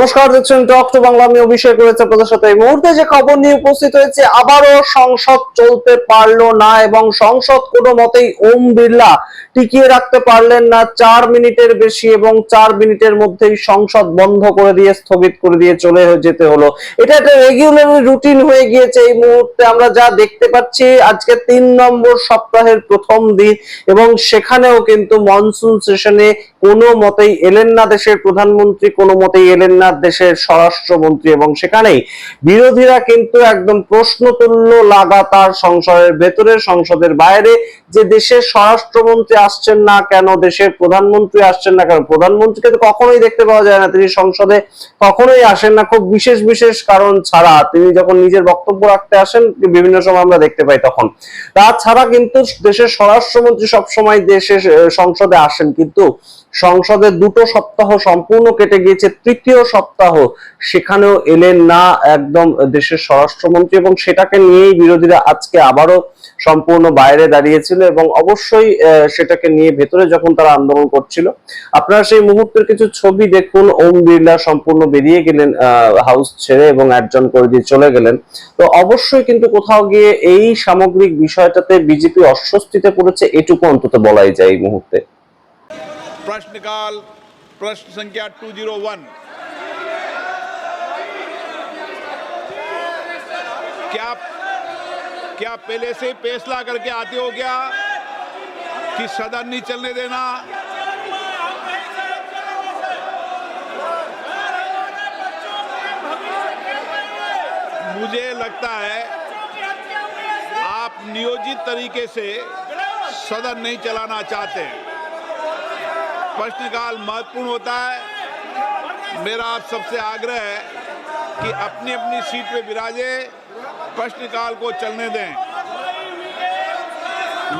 নমস্কার, দেখছেন talk to Bangla. আমি অভিষেক রয়েছে আপনাদের সাথে। এই মুহূর্তে যে খবর নিয়ে উপস্থিত হয়েছে, আবারও সংসদ চলতে পারলো না এবং সংসদ কোনো মতেই ওম বিড়লা টিকিয়ে রাখতে পারলেন না 4 মিনিটের বেশি, এবং 4 মিনিটের মধ্যেই সংসদ বন্ধ করে দিয়ে স্থগিত করে দিয়ে চলে যেতে হলো। এটা একটা রেগুলার রুটিন হয়ে গিয়েছে এই মুহূর্তে। আমরা যা দেখতে পাচ্ছি, আজকে 3 নম্বর সপ্তাহের প্রথম দিন এবং সেখানেও কিন্তু মনসুন সেশনে কোনো মতেই এলেন না দেশের প্রধানমন্ত্রী, কোনো মতেই এলেন না দেশের স্বরাষ্ট্রমন্ত্রী, এবং সেখানেই বিরোধীরা কিন্তু একদম প্রশ্ন তুলল লাগাতার সংসদের ভেতরে সংসদের বাইরে, যে দেশের স্বরাষ্ট্রমন্ত্রী আসছেন না কেন, দেশের প্রধানমন্ত্রী আসছেন না কেন। প্রধানমন্ত্রীকে তো কখনোই দেখতে পাওয়া যায় না, তিনি সংসদে কখনোই আসেন না, খুব বিশেষ বিশেষ কারণ ছাড়া। তিনি যখন নিজের বক্তব্য রাখতে আসেন বিভিন্ন সময় আমরা দেখতে পাই তখন। তাছাড়া কিন্তু দেশের স্বরাষ্ট্রমন্ত্রী সবসময় দেশের সংসদে আসেন, কিন্তু সংসদের 2টো সপ্তাহ সম্পূর্ণ কেটে গিয়েছে, 3য় সপ্তাহ সেখানেও এলেন না একদম দেশের স্বরাষ্ট্রমন্ত্রী, এবং সেটাকে নিয়েই বিরোধীরা আজকে আবারও সম্পূর্ণ বাইরে দাঁড়িয়েছিল, এবং অবশ্যই সেটাকে নিয়ে ভেতরে যখন তারা আন্দোলন করছিল, আপনারা সেই মুহূর্তের কিছু ছবি দেখুন। ওম বিড়লা সম্পূর্ণ বেরিয়ে গেলেন হাউস ছেড়ে এবং অ্যাডজন করে দিয়ে চলে গেলেন। তো অবশ্যই কিন্তু কোথাও গিয়ে এই সামগ্রিক বিষয়টাতে বিজেপি অস্বস্তিতে পড়েছে, এটুকু অন্তত বলাই যায় এই মুহূর্তে। प्रश्नकाल प्रश्न संख्या 201। क्या पहले से फैसला करके आते हो क्या कि सदन नहीं चलने देना? मुझे लगता है आप नियोजित तरीके से सदन नहीं चलाना चाहते हैं। प्रश्नकाल महत्वपूर्ण होता है। मेरा आप सबसे आग्रह है कि अपनी अपनी सीट पे विराजे, प्रश्नकाल को चलने दें।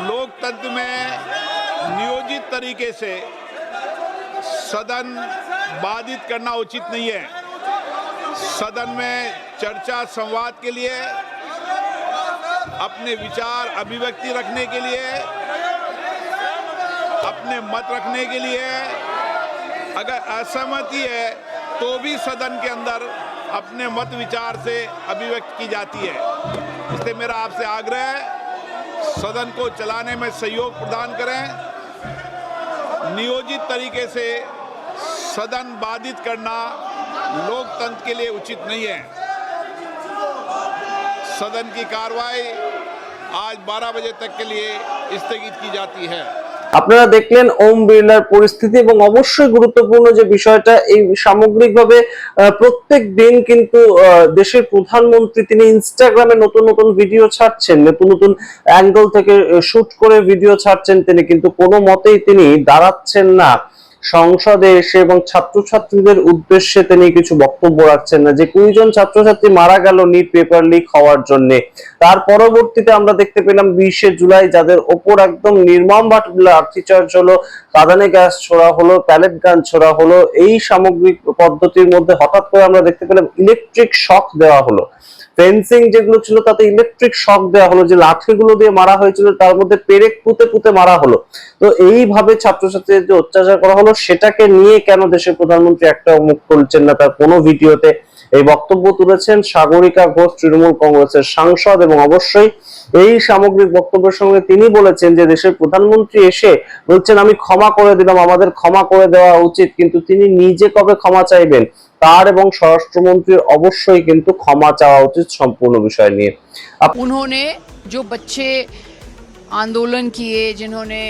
लोकतंत्र में नियोजित तरीके से सदन बाधित करना उचित नहीं है। सदन में चर्चा संवाद के लिए, अपने विचार अभिव्यक्ति रखने के लिए, अपने मत रखने के लिए, अगर असहमति है तो भी सदन के अंदर अपने मत विचार से अभिव्यक्त की जाती है। इसलिए मेरा आपसे आग्रह है, सदन को चलाने में सहयोग प्रदान करें। नियोजित तरीके से सदन बाधित करना लोकतंत्र के लिए उचित नहीं है। सदन की कार्रवाई आज 12 बजे तक के लिए स्थगित की जाती है। আপনারা দেখলেন ওম বিড়লার পরিস্থিতি, এবং অবশ্যই গুরুত্বপূর্ণ যে বিষয়টা, এই সামগ্রিকভাবে প্রত্যেক দিন কিন্তু দেশের প্রধানমন্ত্রী তিনি ইনস্টাগ্রামে নতুন নতুন ভিডিও ছাড়ছেন, নতুন নতুন অ্যাঙ্গেল থেকে শুট করে ভিডিও ছাড়ছেন। তিনি কিন্তু কোনো মতেই তিনি দাঁড়াচ্ছেন না সংসদে এসে এবং ছাত্রছাত্রীদের উদ্দেশ্যে তিনি কিছু বক্তব্য রাখছেন না। যে 20 জন ছাত্রছাত্রী মারা গেল নিট পেপার লিক হওয়ার জন্য, তার পরবর্তীতে আমরা দেখতে পেলাম 20শে জুলাই যাদের ওপর একদম নির্মমভাবে লাঠিচার্জ হলো, কাঁদানে গ্যাস ছোড়া হলো, প্যালেট গান ছোড়া হলো, এই সামগ্রিক পদ্ধতির মধ্যে হঠাৎ করে আমরা দেখতে পেলাম ইলেকট্রিক শক দেওয়া হলো। ফেন্সিং যেগুলো ছিল তাতে ইলেকট্রিক শক দেওয়া হলো, যে লাঠিগুলো দিয়ে মারা হয়েছিল তার মধ্যে পেরেক পুঁতে পুঁতে মারা হলো। তো এইভাবে ছাত্রছাত্রীদের যে অত্যাচার করা হলো, সেটাকে নিয়ে কেন দেশের প্রধানমন্ত্রী একটাও মুখ খুলছেন না? তার কোনো ভিডিওতে এই বক্তব্য তুলেছেন সাগরিকা ঘোষ, তৃণমূল কংগ্রেসের সাংসদ, এবং অবশ্যই এই সামগ্রিক বক্তব্যের সঙ্গে তিনি বলেছেন যে দেশের প্রধানমন্ত্রী এসে বলছেন আমি ক্ষমা করে দিলাম, আমাদের ক্ষমা করে দেওয়া উচিত, কিন্তু তিনি নিজে কবে ক্ষমা চাইবেন? তার এবং স্বরাষ্ট্রমন্ত্রীর অবশ্যই কিন্তু ক্ষমা চাওয়া উচিত সম্পূর্ণ বিষয় নিয়ে। उन्होंने जो बच्चे आंदोलन किए, जिन्होंने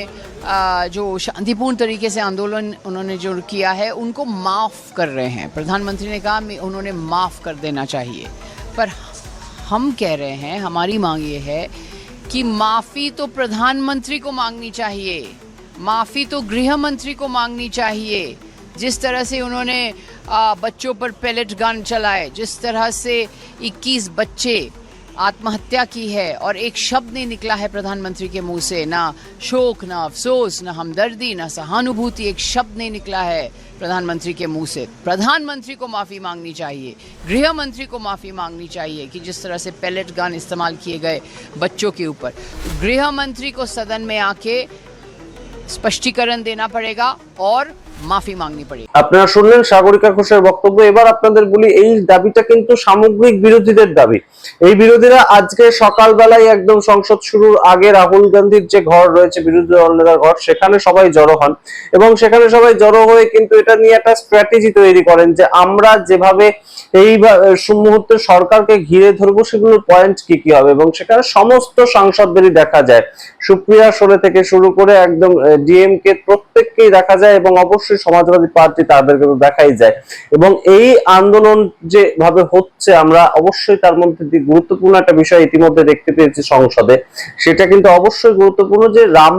जो शांतिपूर्ण तरीके से आंदोलन उन्होंने जो किया है, उनको माफ़ कर रहे हैं। प्रधानमंत्री ने कहा उन्होंने माफ़ कर देना चाहिए, पर हम कह रहे हैं, हमारी मांग ये है कि माफ़ी तो प्रधानमंत्री को मांगनी चाहिए, माफ़ी तो गृह मंत्री को मांगनी चाहिए। जिस तरह से उन्होंने बच्चों पर पैलेट गन चलाए, जिस तरह से 21 बच्चे आत्महत्या की है और एक शब्द नहीं निकला है प्रधानमंत्री के मुंह से, ना शोक, ना अफसोस, ना हमदर्दी, ना सहानुभूति, एक शब्द नहीं निकला है प्रधानमंत्री के मुंह से। प्रधानमंत्री को माफ़ी मांगनी चाहिए, गृह मंत्री को माफ़ी मांगनी चाहिए कि जिस तरह से पैलेट गन इस्तेमाल किए गए बच्चों के ऊपर। गृह मंत्री को सदन में आके स्पष्टीकरण देना पड़ेगा और माफी मांगनी पड़ेगी। আপনারা শুনলেন সাগরিকা ঘোষের বক্তব্য। এবার আপনাদের বলি, এই দাবিটা কিন্তু সামগ্রিক বিরোধীদের দাবি। এই বিরোধীরা আজকে সকালবেলায় একদম সংসদ শুরুর আগে রাহুল গান্ধীর যে ঘর রয়েছে, বিরোধী দলনেতার ঘর, সেখানে সবাই জড়ো হন এবং সেখানে সবাই জড়ো হয়ে কিন্তু এটা নিয়ে একটা স্ট্র্যাটেজি তৈরি করেন যে আমরা যেভাবে এই মুহূর্তে সরকারকে ঘিরে ধরবো সেগুলোর পয়েন্ট কি কি হবে। এবং সেখানে সমস্ত সাংসদদেরই দেখা যায়, সুপ্রিয়া সোরে থেকে শুরু করে একদম ডিএমকে প্রত্যেককেই দেখা যায় এবং অবশ্যই সমাজবাদী পার্টি তাদেরকে তো দেখাই যায়। এবং এই আন্দোলন যে ভাবে হচ্ছে, আমরা অবশ্যই তার মধ্যে গুরুত্বপূর্ণ একটা বিষয় ইতিমধ্যে দেখতে পেয়েছি সংসদে, সেটা কিন্তু অবশ্যই গুরুত্বপূর্ণ যে রাম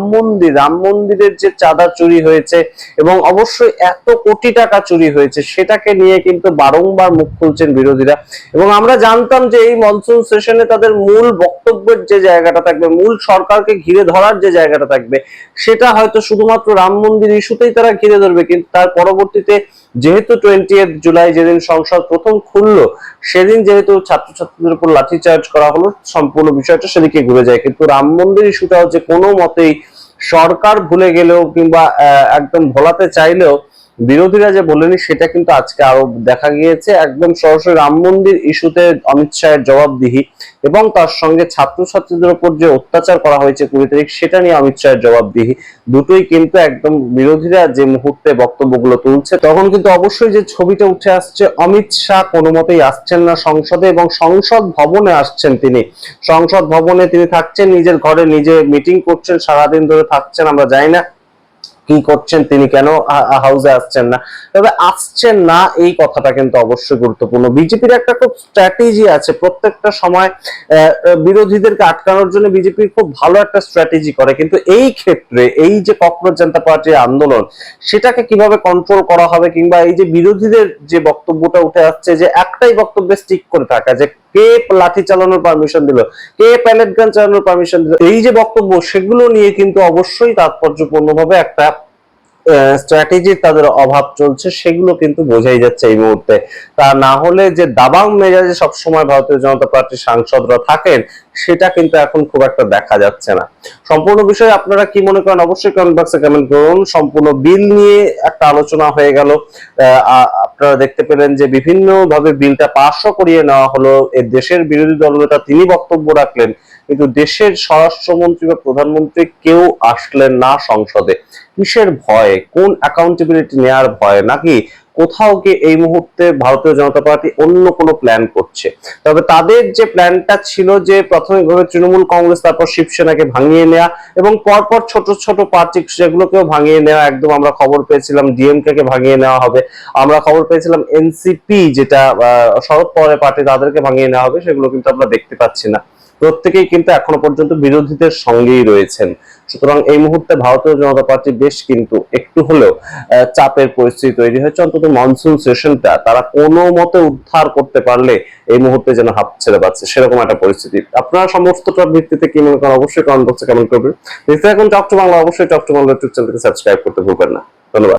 মন্দিরের যে চাঁদা চুরি হয়েছে এবং অবশ্যই এত কোটি টাকা চুরি হয়েছে, সেটাকে নিয়ে কিন্তু বারংবার মুখ খুলছেন বিরোধীরা। এবং আমরা জানতাম যে এই মনসুন সেশনে তাদের মূল বক্তব্যের যে জায়গাটা থাকবে, মূল সরকারকে ঘিরে ধরার যে জায়গাটা থাকবে, সেটা হয়তো শুধুমাত্র রাম মন্দির ইস্যুতেই তারা ঘিরে ধরবে। কিন্তু তার পরবর্তীতে যেহেতু 20 জুলাই যেদিন সংসদ প্রথম খুললো, সেদিন যেহেতু ছাত্রছাত্রীদের উপর লাঠিচার্জ করা হলো, সম্পূর্ণ বিষয়টা সেদিকে ঘুরে যায়। কিন্তু রাম মন্দির ইস্যুটা হচ্ছে কোনো মতেই সরকার ভুলে গেলেও কিংবা একদম ভোলাতে চাইলেও বিরোধীরা যে বলেনি, সেটা কিন্তু আজকে আরো দেখা গিয়েছে। একদম সরাসরি রাম মন্দির ইস্যুতে অমিত শাহের জবাবদিহি এবং তার সঙ্গে ছাত্রছাত্রীদের উপর যে অত্যাচার করা হয়েছে 20 তারিখ, সেটা নিয়ে অমিত শাহের জবাবদিহি, দুটোই কিন্তু একদম বিরোধীরা যে মুহূর্তে বক্তব্যগুলো তুলছে, তখন কিন্তু অবশ্যই যে ছবিটা উঠে আসছে, অমিত শাহ কোনো মতেই আসছেন না সংসদে এবং সংসদ ভবনে আসছেন তিনি। সংসদ ভবনে তিনি থাকছেন, নিজের ঘরে নিজে মিটিং করছেন, সারাদিন ধরে থাকছেন। আমরা জানি না কি করছেন তিনি, কেন হাউসে আসছেন না, তবে আসছেন না এই কথাটা কিন্তু অবশ্যই গুরুত্বপূর্ণ। বিজেপির একটা খুব স্ট্র্যাটেজি আছে, প্রত্যেকটা সময় বিরোধীদেরকে আটকানোর জন্য বিজেপির খুব ভালো একটা স্ট্র্যাটেজি করে। কিন্তু এই ক্ষেত্রে এই যে ককরোচ জনতা পার্টির আন্দোলন, সেটাকে কিভাবে কন্ট্রোল করা হবে, কিংবা এই যে বিরোধীদের যে বক্তব্যটা উঠে আসছে যে একটাই বক্তব্যে স্টিক করে থাকা, যে কে লাঠি চালানোর পারমিশন দিল, কে প্যালেট গান চালানোর পারমিশন দিল, এই যে বক্তব্য, সেগুলো নিয়ে কিন্তু অবশ্যই তাৎপর্যপূর্ণভাবে একটা স্ট্র্যাটেজির তাদের অভাব চলছে, সেগুলো কিন্তু বোঝাই যাচ্ছে এই মুহূর্তে। তা না হলে যে দাবাং মেজাজে সবসময় ভারতীয় জনতা পার্টির সাংসদরা থাকেন, সেটা কিন্তু এখন খুব একটা দেখা যাচ্ছে না। সম্পূর্ণ বিষয়ে আপনারা কি মনে করেন অবশ্যই কমেন্ট বক্সে কমেন্ট করুন। সম্পূর্ণ বিল নিয়ে একটা আলোচনা হয়ে গেল, আপনারা দেখতে পেলেন যে বিভিন্ন ভাবে বিলটা পাসও করিয়ে নেওয়া হলো। এর দেশের বিরোধী দলনেতা তিনি বক্তব্য রাখলেন, কিন্তু দেশের স্বরাষ্ট্রমন্ত্রী বা প্রধানমন্ত্রী কেউ আসলেন না সংসদে। কিসের ভয়? কোন অ্যাকাউন্টেবিলিটি নেওয়ার ভয়? নাকি কোথাও কি এই মুহূর্তে ভারতীয় জনতা পার্টি অন্য কোনো প্ল্যান করছে? তবে তাদের যে প্ল্যানটা ছিল যে প্রাথমিকভাবে তৃণমূল কংগ্রেস, তারপর শিবসেনাকে ভাঙিয়ে নেওয়া এবং পরপর ছোট ছোট পার্টি যেগুলোকেও ভাঙিয়ে নেওয়া, একদম আমরা খবর পেয়েছিলাম ডিএমকে কে ভাঙিয়ে নেওয়া হবে, আমরা খবর পেয়েছিলাম এনসিপি যেটা শরদ পাওয়ারের পার্টি, তাদেরকে ভাঙিয়ে নেওয়া হবে, সেগুলো কিন্তু আমরা দেখতে পাচ্ছি না। প্রত্যেকেই কিন্তু এখনো পর্যন্ত বিরোধীদের সঙ্গেই রয়েছেন। সুতরাং এই মুহূর্তে ভারতীয় জনতা পার্টি বেশ কিন্তু একটু হলেও চাপের পরিস্থিতি তৈরি হয়েছে। অন্তত মনসুন সেশনটা তারা কোনো মতে উদ্ধার করতে পারলে এই মুহূর্তে যেন হাত ছেড়ে পাচ্ছে, সেরকম একটা পরিস্থিতি। আপনারা সমস্তটার ভিত্তিতে কি মনে করেন অবশ্যই কমেন্ট বক্সে কমেন্ট করবেন। দেখতে থাকুন টক টু বাংলা। অবশ্যই টক টু বাংলা ইউটিউব চ্যানেলকে সাবস্ক্রাইব করতে ভুলবেন না।